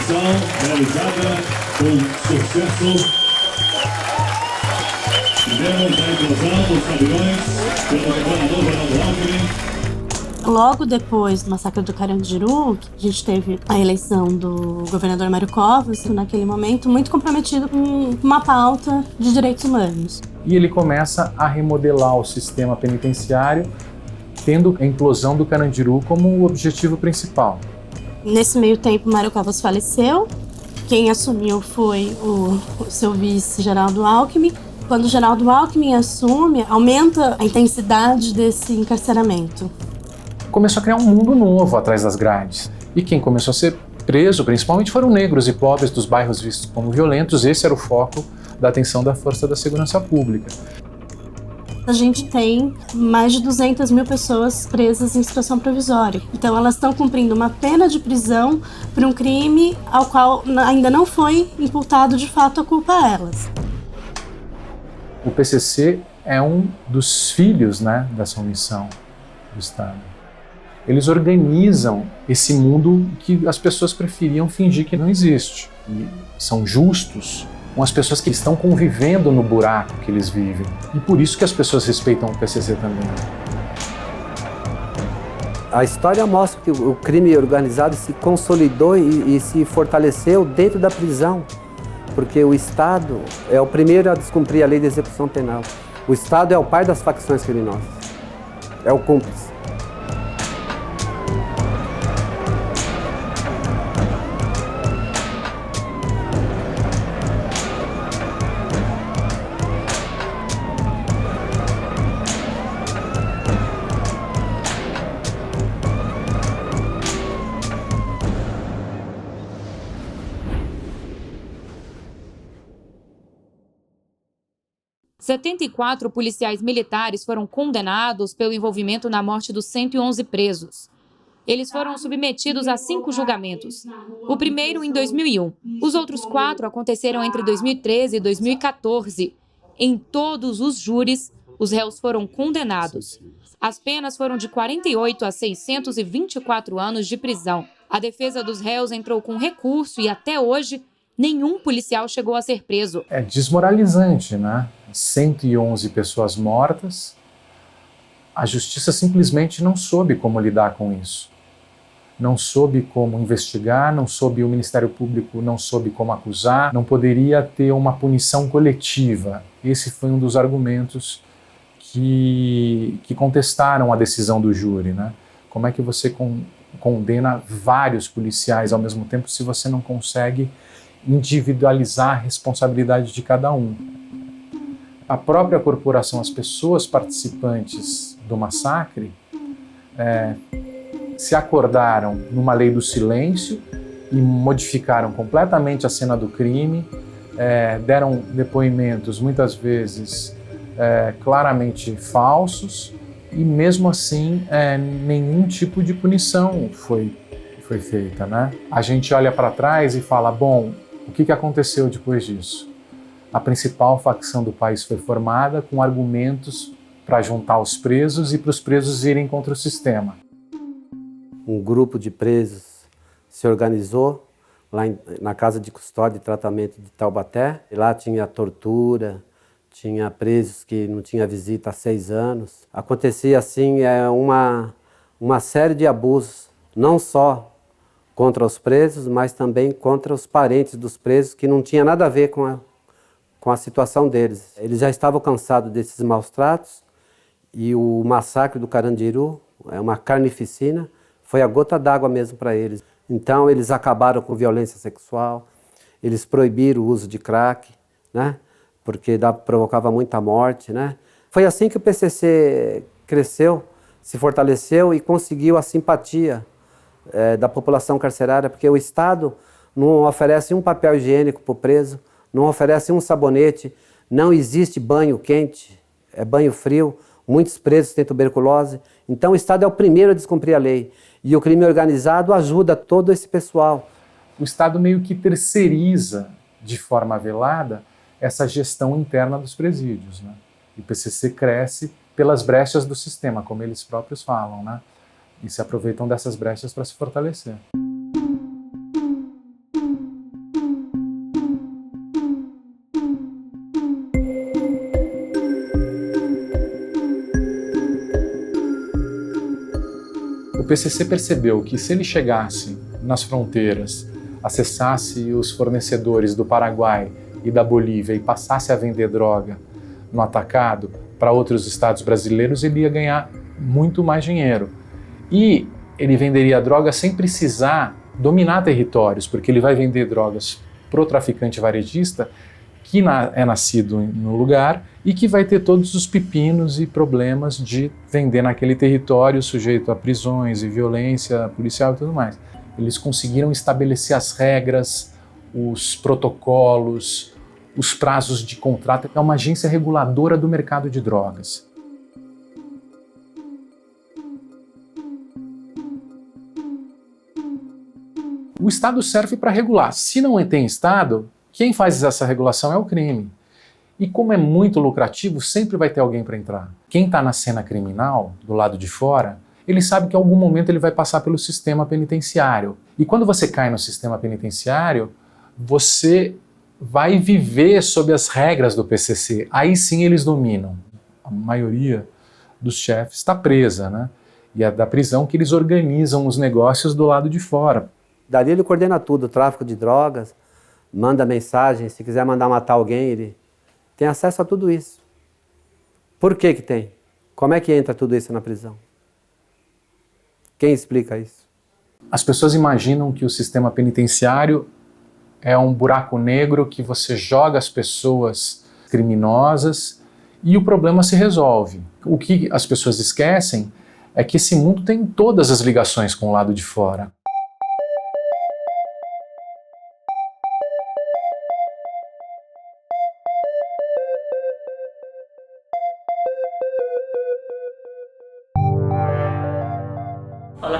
operação realizada com sucesso. Tivemos a inclusão dos caminhões pelo governador Geraldo Alckmin. Logo depois do massacre do Carandiru, a gente teve a eleição do governador Mário Covas, naquele momento muito comprometido com uma pauta de direitos humanos. E ele começa a remodelar o sistema penitenciário, tendo a implosão do Carandiru como o objetivo principal. Nesse meio tempo, Mário Covas faleceu. Quem assumiu foi o seu vice, Geraldo Alckmin. Quando o Geraldo Alckmin assume, aumenta a intensidade desse encarceramento. Começou a criar um mundo novo atrás das grades. E quem começou a ser preso, principalmente, foram negros e pobres dos bairros vistos como violentos. Esse era o foco da atenção da Força da Segurança Pública. A gente tem mais de 200 mil pessoas presas em situação provisória. Então elas estão cumprindo uma pena de prisão por um crime ao qual ainda não foi imputado de fato a culpa a elas. O PCC é um dos filhos, dessa omissão do Estado. Eles organizam esse mundo que as pessoas preferiam fingir que não existe. E são justos com as pessoas que estão convivendo no buraco que eles vivem. E por isso que as pessoas respeitam o PCC também. A história mostra que o crime organizado se consolidou e se fortaleceu dentro da prisão, porque o Estado é o primeiro a descumprir a lei de execução penal. O Estado é o pai das facções criminosas, é o cúmplice. Os 74 policiais militares foram condenados pelo envolvimento na morte dos 111 presos. Eles foram submetidos a 5 julgamentos. O primeiro em 2001. Os outros 4 aconteceram entre 2013 e 2014. Em todos os júris, os réus foram condenados. As penas foram de 48 a 624 anos de prisão. A defesa dos réus entrou com recurso e até hoje nenhum policial chegou a ser preso. É desmoralizante, 111 pessoas mortas. A justiça simplesmente não soube como lidar com isso. Não soube como investigar, não soube, o Ministério Público não soube como acusar, não poderia ter uma punição coletiva. Esse foi um dos argumentos que contestaram a decisão do júri, Como é que você condena vários policiais ao mesmo tempo se você não consegue individualizar a responsabilidade de cada um? A própria corporação, as pessoas participantes do massacre, se acordaram numa lei do silêncio e modificaram completamente a cena do crime, deram depoimentos muitas vezes claramente falsos e mesmo assim nenhum tipo de punição foi feita, A gente olha para trás e fala, bom, o que aconteceu depois disso? A principal facção do país foi formada com argumentos para juntar os presos e para os presos irem contra o sistema. Um grupo de presos se organizou lá na Casa de Custódia e Tratamento de Taubaté. E lá tinha tortura, tinha presos que não tinha visita há 6 anos. Acontecia assim uma série de abusos, não só contra os presos, mas também contra os parentes dos presos, que não tinha nada a ver com a situação deles. Eles já estavam cansados desses maus tratos e o massacre do Carandiru, uma carnificina, foi a gota d'água mesmo para eles. Então eles acabaram com violência sexual, eles proibiram o uso de crack, porque provocava muita morte. Foi assim que o PCC cresceu, se fortaleceu e conseguiu a simpatia da população carcerária, porque o Estado não oferece um papel higiênico para o preso, não oferece um sabonete, não existe banho quente, é banho frio, muitos presos têm tuberculose. Então o Estado é o primeiro a descumprir a lei e o crime organizado ajuda todo esse pessoal. O Estado meio que terceiriza de forma velada essa gestão interna dos presídios, E o PCC cresce pelas brechas do sistema, como eles próprios falam, E se aproveitam dessas brechas para se fortalecer. O PCC percebeu que se ele chegasse nas fronteiras, acessasse os fornecedores do Paraguai e da Bolívia e passasse a vender droga no atacado para outros estados brasileiros, ele ia ganhar muito mais dinheiro. E ele venderia droga sem precisar dominar territórios, porque ele vai vender drogas para o traficante varejista que é nascido no lugar e que vai ter todos os pepinos e problemas de vender naquele território sujeito a prisões e violência policial e tudo mais. Eles conseguiram estabelecer as regras, os protocolos, os prazos de contrato. É uma agência reguladora do mercado de drogas. O Estado serve para regular. Se não tem Estado, quem faz essa regulação é o crime. E como é muito lucrativo, sempre vai ter alguém para entrar. Quem está na cena criminal, do lado de fora, ele sabe que em algum momento ele vai passar pelo sistema penitenciário. E quando você cai no sistema penitenciário, você vai viver sob as regras do PCC. Aí sim eles dominam. A maioria dos chefes está presa, né? E é da prisão que eles organizam os negócios do lado de fora. Dali ele coordena tudo, o tráfico de drogas, manda mensagem, se quiser mandar matar alguém, ele tem acesso a tudo isso. Por que que tem? Como é que entra tudo isso na prisão? Quem explica isso? As pessoas imaginam que o sistema penitenciário é um buraco negro que você joga as pessoas criminosas e o problema se resolve. O que as pessoas esquecem é que esse mundo tem todas as ligações com o lado de fora.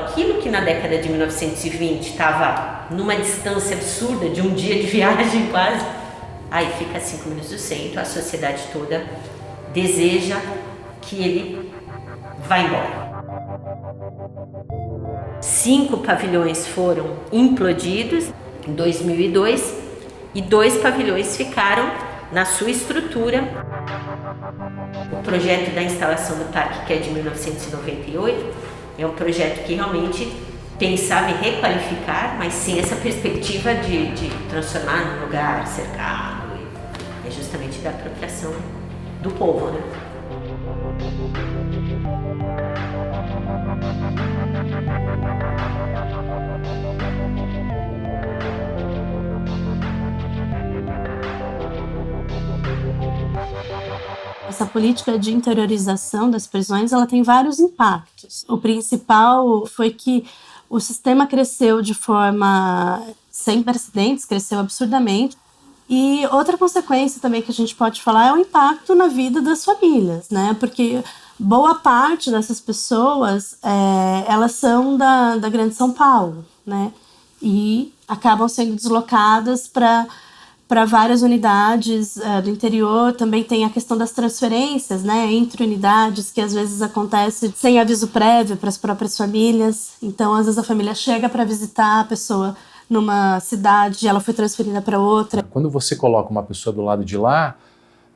Aquilo que na década de 1920 estava numa distância absurda de um dia de viagem quase, aí fica a 5 minutos do centro, a sociedade toda deseja que ele vá embora. 5 pavilhões foram implodidos em 2002 e 2 pavilhões ficaram na sua estrutura. O projeto da instalação do parque, que é de 1998, é um projeto que realmente pensava em requalificar, mas sem essa perspectiva de transformar num lugar cercado. É justamente da apropriação do povo, né? Essa política de interiorização das prisões, ela tem vários impactos. O principal foi que o sistema cresceu de forma sem precedentes, cresceu absurdamente. E outra consequência também que a gente pode falar é o impacto na vida das famílias, né? Porque boa parte dessas pessoas, elas são da Grande São Paulo, né? E acabam sendo deslocadas para várias unidades do interior. Também tem a questão das transferências, né, entre unidades, que às vezes acontece sem aviso prévio para as próprias famílias. Então, às vezes a família chega para visitar a pessoa numa cidade e ela foi transferida para outra. Quando você coloca uma pessoa do lado de lá,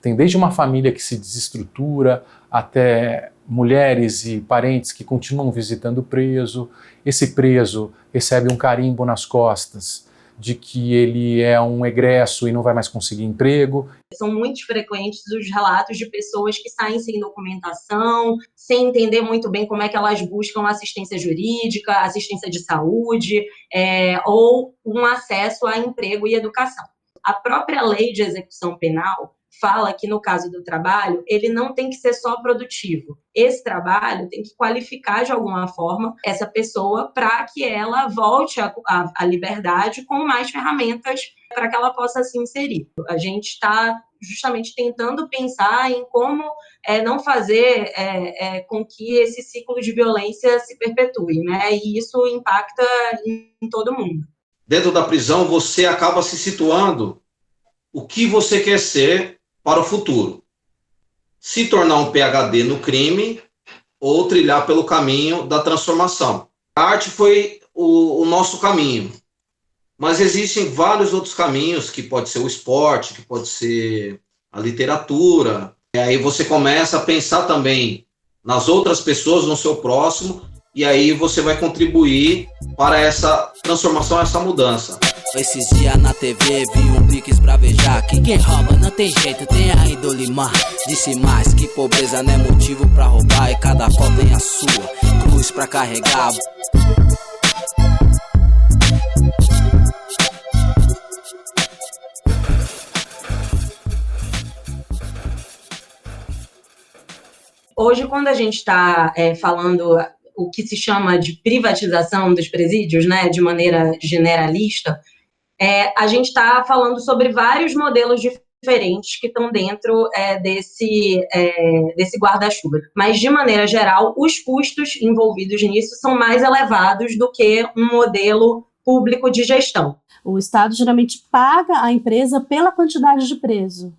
tem desde uma família que se desestrutura, até mulheres e parentes que continuam visitando o preso. Esse preso recebe um carimbo nas costas de que ele é um egresso e não vai mais conseguir emprego. São muito frequentes os relatos de pessoas que saem sem documentação, sem entender muito bem como é que elas buscam assistência jurídica, assistência de saúde, ou um acesso a emprego e educação. A própria lei de execução penal fala que, no caso do trabalho, ele não tem que ser só produtivo. Esse trabalho tem que qualificar, de alguma forma, essa pessoa para que ela volte à liberdade com mais ferramentas para que ela possa se inserir. A gente está justamente tentando pensar em como não fazer com que esse ciclo de violência se perpetue, né? E isso impacta em todo mundo. Dentro da prisão, você acaba se situando o que você quer ser para o futuro. Se tornar um PhD no crime ou trilhar pelo caminho da transformação. A arte foi o nosso caminho, mas existem vários outros caminhos, que pode ser o esporte, que pode ser a literatura. E aí você começa a pensar também nas outras pessoas, no seu próximo, e aí você vai contribuir para essa transformação, essa mudança. Esses dias na TV vi um pique esbravejar que quem rouba não tem jeito, tem a índole má. Disse mais que pobreza não é motivo pra roubar e cada qual tem a sua cruz pra carregar. Hoje, quando a gente está falando o que se chama de privatização dos presídios, né, de maneira generalista, a gente está falando sobre vários modelos diferentes que estão dentro desse guarda-chuva. Mas, de maneira geral, os custos envolvidos nisso são mais elevados do que um modelo público de gestão. O Estado geralmente paga a empresa pela quantidade de preso.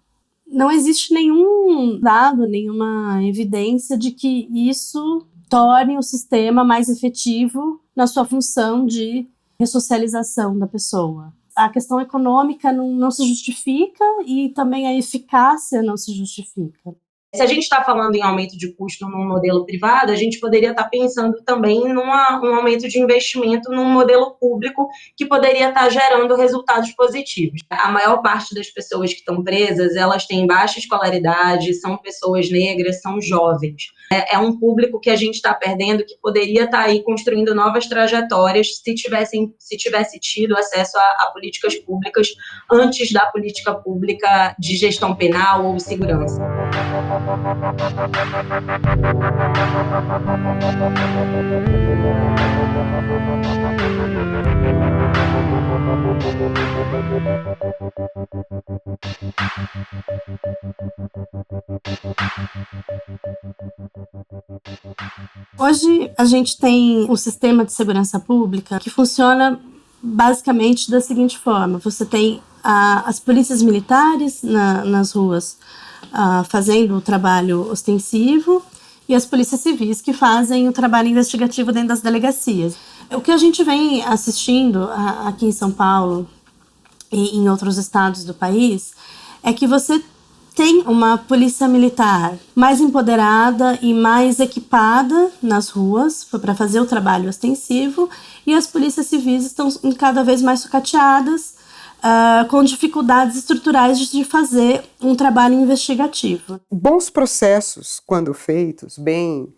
Não existe nenhum dado, nenhuma evidência de que isso torne o sistema mais efetivo na sua função de ressocialização da pessoa. A questão econômica não se justifica e também a eficácia não se justifica. Se a gente está falando em aumento de custo num modelo privado, a gente poderia estar pensando também num aumento de investimento num modelo público que poderia estar gerando resultados positivos. A maior parte das pessoas que estão presas, elas têm baixa escolaridade, são pessoas negras, são jovens. É um público que a gente está perdendo que poderia estar aí construindo novas trajetórias se tivesse tido acesso a políticas públicas antes da política pública de gestão penal ou segurança. Hoje a gente tem um sistema de segurança pública que funciona basicamente da seguinte forma: você tem as polícias militares nas ruas fazendo o trabalho ostensivo e as polícias civis que fazem o trabalho investigativo dentro das delegacias. O que a gente vem assistindo aqui em São Paulo e em outros estados do país é que você tem uma polícia militar mais empoderada e mais equipada nas ruas para fazer o trabalho ostensivo, e as polícias civis estão cada vez mais sucateadas, com dificuldades estruturais de fazer um trabalho investigativo. Bons processos, quando feitos, bem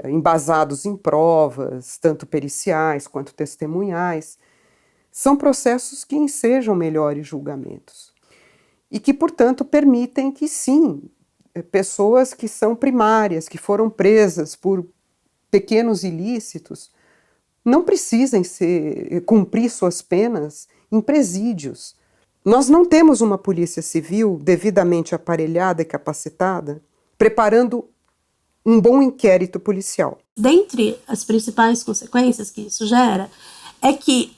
embasados em provas, tanto periciais quanto testemunhais, são processos que ensejam melhores julgamentos e que, portanto, permitem que, sim, pessoas que são primárias, que foram presas por pequenos ilícitos, não precisem cumprir suas penas em presídios. Nós não temos uma polícia civil devidamente aparelhada e capacitada, preparando um bom inquérito policial. Dentre as principais consequências que isso gera é que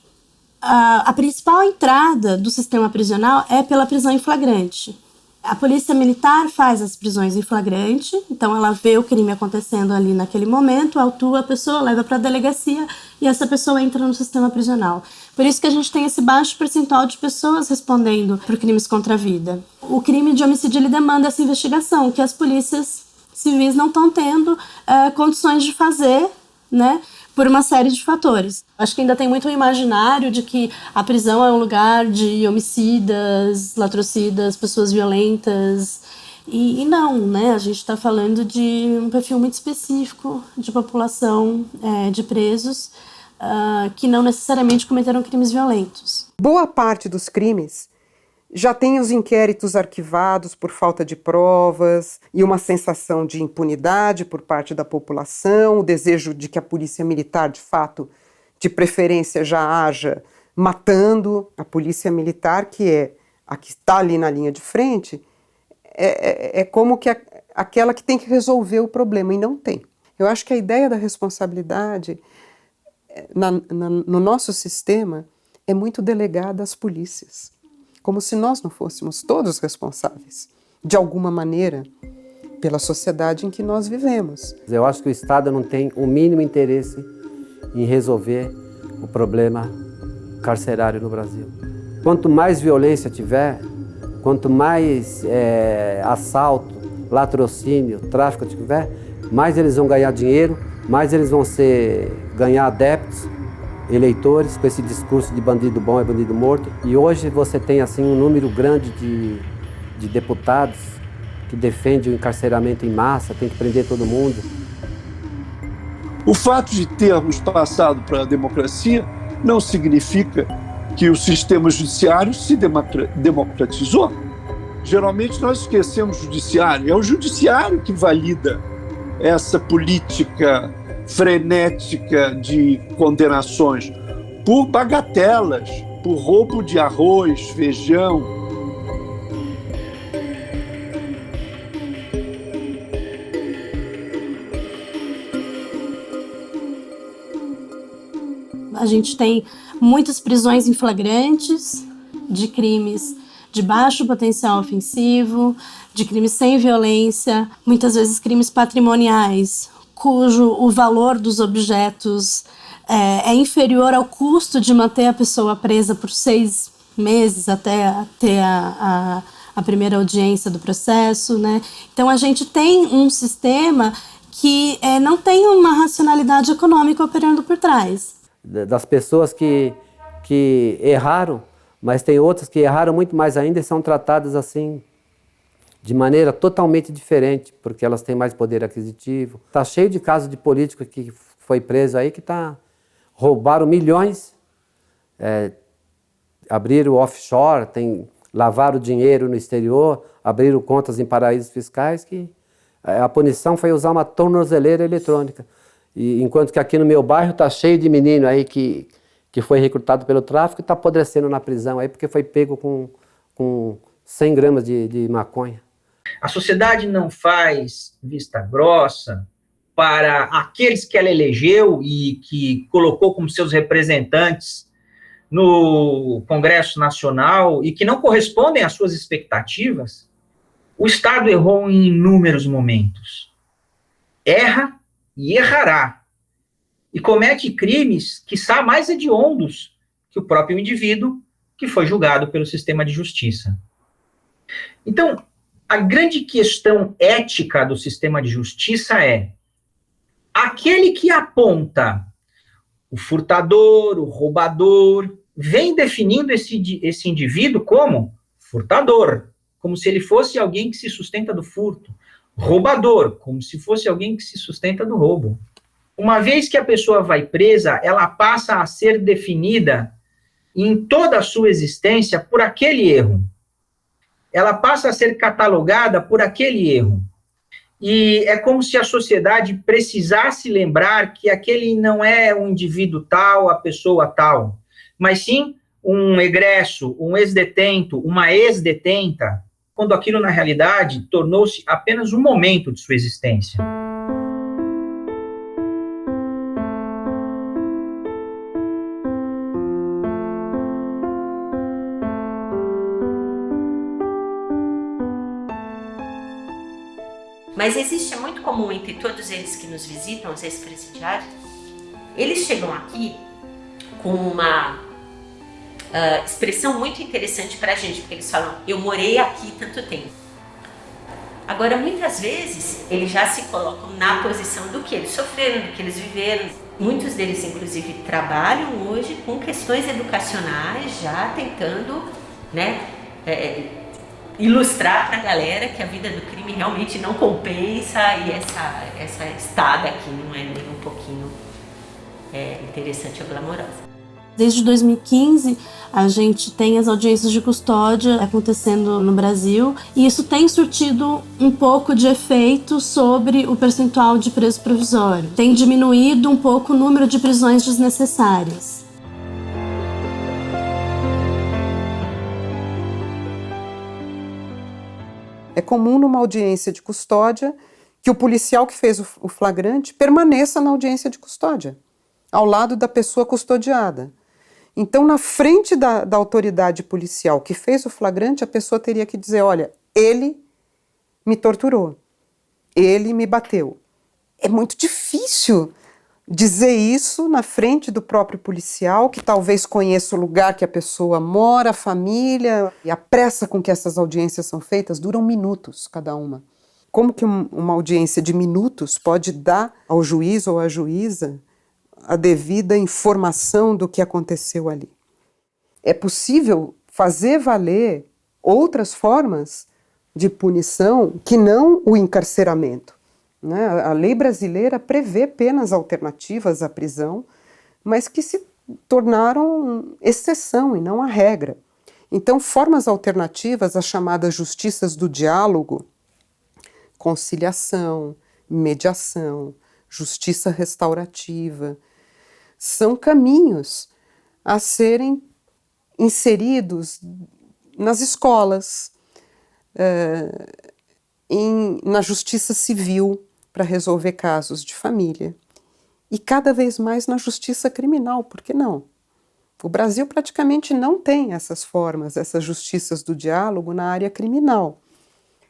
a principal entrada do sistema prisional é pela prisão em flagrante. A polícia militar faz as prisões em flagrante, então ela vê o crime acontecendo ali naquele momento, autua a pessoa, leva para a delegacia e essa pessoa entra no sistema prisional. Por isso que a gente tem esse baixo percentual de pessoas respondendo por crimes contra a vida. O crime de homicídio ele demanda essa investigação, que as polícias civis não estão tendo condições de fazer, né? Por uma série de fatores. Acho que ainda tem muito o imaginário de que a prisão é um lugar de homicidas, latrocidas, pessoas violentas. E não, né? A gente está falando de um perfil muito específico de população de presos que não necessariamente cometeram crimes violentos. Boa parte dos crimes já tem os inquéritos arquivados por falta de provas e uma sensação de impunidade por parte da população, o desejo de que a polícia militar, de fato, de preferência, já haja matando. A polícia militar, que é a que está ali na linha de frente, é como que aquela que tem que resolver o problema, e não tem. Eu acho que a ideia da responsabilidade no nosso sistema é muito delegada às polícias, como se nós não fôssemos todos responsáveis, de alguma maneira, pela sociedade em que nós vivemos. Eu acho que o Estado não tem o mínimo interesse em resolver o problema carcerário no Brasil. Quanto mais violência tiver, quanto mais assalto, latrocínio, tráfico tiver, mais eles vão ganhar dinheiro mais eles vão ganhar adeptos, eleitores, com esse discurso de bandido bom é bandido morto. E hoje você tem assim um número grande de deputados que defendem o encarceramento em massa, tem que prender todo mundo. O fato de termos passado para a democracia não significa que o sistema judiciário se democratizou. Geralmente nós esquecemos o judiciário. É o judiciário que valida essa política frenética de condenações por bagatelas, por roubo de arroz, feijão. A gente tem muitas prisões em flagrantes de crimes de baixo potencial ofensivo, de crimes sem violência, muitas vezes crimes patrimoniais, cujo o valor dos objetos é inferior ao custo de manter a pessoa presa por 6 meses até ter a primeira audiência do processo, né? Então a gente tem um sistema que não tem uma racionalidade econômica operando por trás. Das pessoas que erraram, mas tem outras que erraram muito mais ainda e são tratadas assim de maneira totalmente diferente, porque elas têm mais poder aquisitivo. Está cheio de casos de político que foi preso aí que roubaram milhões, abriram offshore, lavaram dinheiro no exterior, abriram contas em paraísos fiscais, que a punição foi usar uma tornozeleira eletrônica. E, enquanto que aqui no meu bairro está cheio de menino aí que foi recrutado pelo tráfico e está apodrecendo na prisão aí porque foi pego com 100 gramas de maconha. A sociedade não faz vista grossa para aqueles que ela elegeu e que colocou como seus representantes no Congresso Nacional e que não correspondem às suas expectativas. O Estado errou em inúmeros momentos. Erra e errará. E comete crimes, quiçá, mais hediondos que o próprio indivíduo que foi julgado pelo sistema de justiça. Então, a grande questão ética do sistema de justiça é aquele que aponta o furtador, o roubador, vem definindo esse indivíduo como furtador, como se ele fosse alguém que se sustenta do furto. Roubador, como se fosse alguém que se sustenta do roubo. Uma vez que a pessoa vai presa, ela passa a ser definida em toda a sua existência por aquele erro. Ela passa a ser catalogada por aquele erro. E é como se a sociedade precisasse lembrar que aquele não é um indivíduo tal, a pessoa tal, mas sim um egresso, um ex-detento, uma ex-detenta, quando aquilo, na realidade, tornou-se apenas um momento de sua existência. Mas existe, é muito comum entre todos eles que nos visitam, os ex-presidiários, eles chegam aqui com uma expressão muito interessante para a gente, porque eles falam, eu morei aqui tanto tempo. Agora, muitas vezes, eles já se colocam na posição do que eles sofreram, do que eles viveram. Muitos deles, inclusive, trabalham hoje com questões educacionais, já tentando, né, ilustrar para a galera que a vida do crime realmente não compensa e essa estada aqui não é nem um pouquinho interessante ou glamourosa. Desde 2015, a gente tem as audiências de custódia acontecendo no Brasil e isso tem surtido um pouco de efeito sobre o percentual de preso provisório. Tem diminuído um pouco o número de prisões desnecessárias. É comum numa audiência de custódia que o policial que fez o flagrante permaneça na audiência de custódia, ao lado da pessoa custodiada. Então, na frente da autoridade policial que fez o flagrante, a pessoa teria que dizer, olha, ele me torturou, ele me bateu. É muito difícil dizer isso na frente do próprio policial, que talvez conheça o lugar que a pessoa mora, a família, e a pressa com que essas audiências são feitas duram minutos cada uma. como que uma audiência de minutos pode dar ao juiz ou à juíza a devida informação do que aconteceu ali? É possível fazer valer outras formas de punição que não o encarceramento, né? A lei brasileira prevê penas alternativas à prisão, mas que se tornaram exceção e não a regra. Então, formas alternativas, as chamadas justiças do diálogo, conciliação, mediação, justiça restaurativa, são caminhos a serem inseridos nas escolas, na justiça civil para resolver casos de família e cada vez mais na justiça criminal, por que não? O Brasil praticamente não tem essas formas, essas justiças do diálogo na área criminal.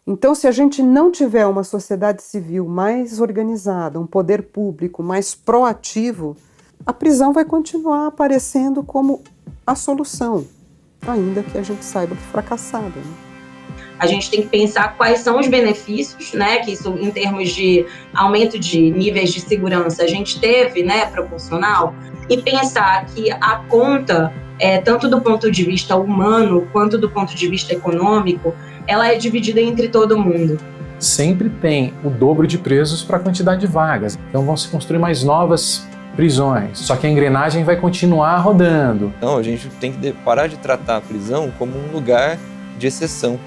Então, se a gente não tiver uma sociedade civil mais organizada, um poder público mais proativo, a prisão vai continuar aparecendo como a solução, ainda que a gente saiba que fracassada, né? A gente tem que pensar quais são os benefícios, né, que isso, em termos de aumento de níveis de segurança, a gente teve, né, proporcional, e pensar que a conta, tanto do ponto de vista humano quanto do ponto de vista econômico, ela é dividida entre todo mundo. Sempre tem o dobro de presos para a quantidade de vagas, então vão se construir mais novas prisões, só que a engrenagem vai continuar rodando. Então a gente tem que parar de tratar a prisão como um lugar de exceção.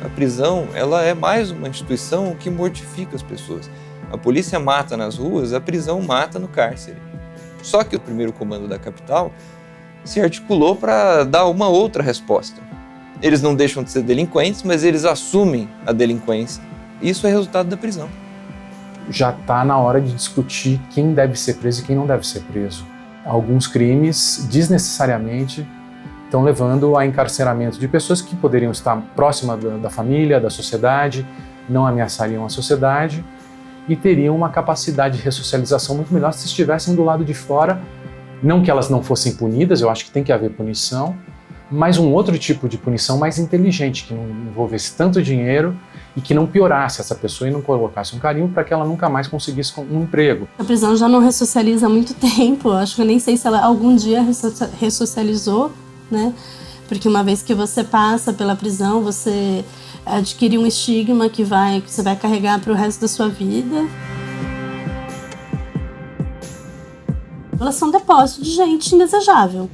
A prisão, ela é mais uma instituição que mortifica as pessoas. A polícia mata nas ruas, a prisão mata no cárcere. Só que o primeiro comando da capital se articulou para dar uma outra resposta. Eles não deixam de ser delinquentes, mas eles assumem a delinquência. Isso é resultado da prisão. Já está na hora de discutir quem deve ser preso e quem não deve ser preso. Alguns crimes, desnecessariamente, estão levando a encarceramento de pessoas que poderiam estar próximas da família, da sociedade, não ameaçariam a sociedade e teriam uma capacidade de ressocialização muito melhor se estivessem do lado de fora. Não que elas não fossem punidas, eu acho que tem que haver punição, mas um outro tipo de punição mais inteligente, que não envolvesse tanto dinheiro e que não piorasse essa pessoa e não colocasse um carinho para que ela nunca mais conseguisse um emprego. A prisão já não ressocializa há muito tempo, acho que eu nem sei se ela algum dia ressocializou, né? Porque uma vez que você passa pela prisão, você adquire um estigma que você vai carregar para o resto da sua vida. Elas são depósito de gente indesejável.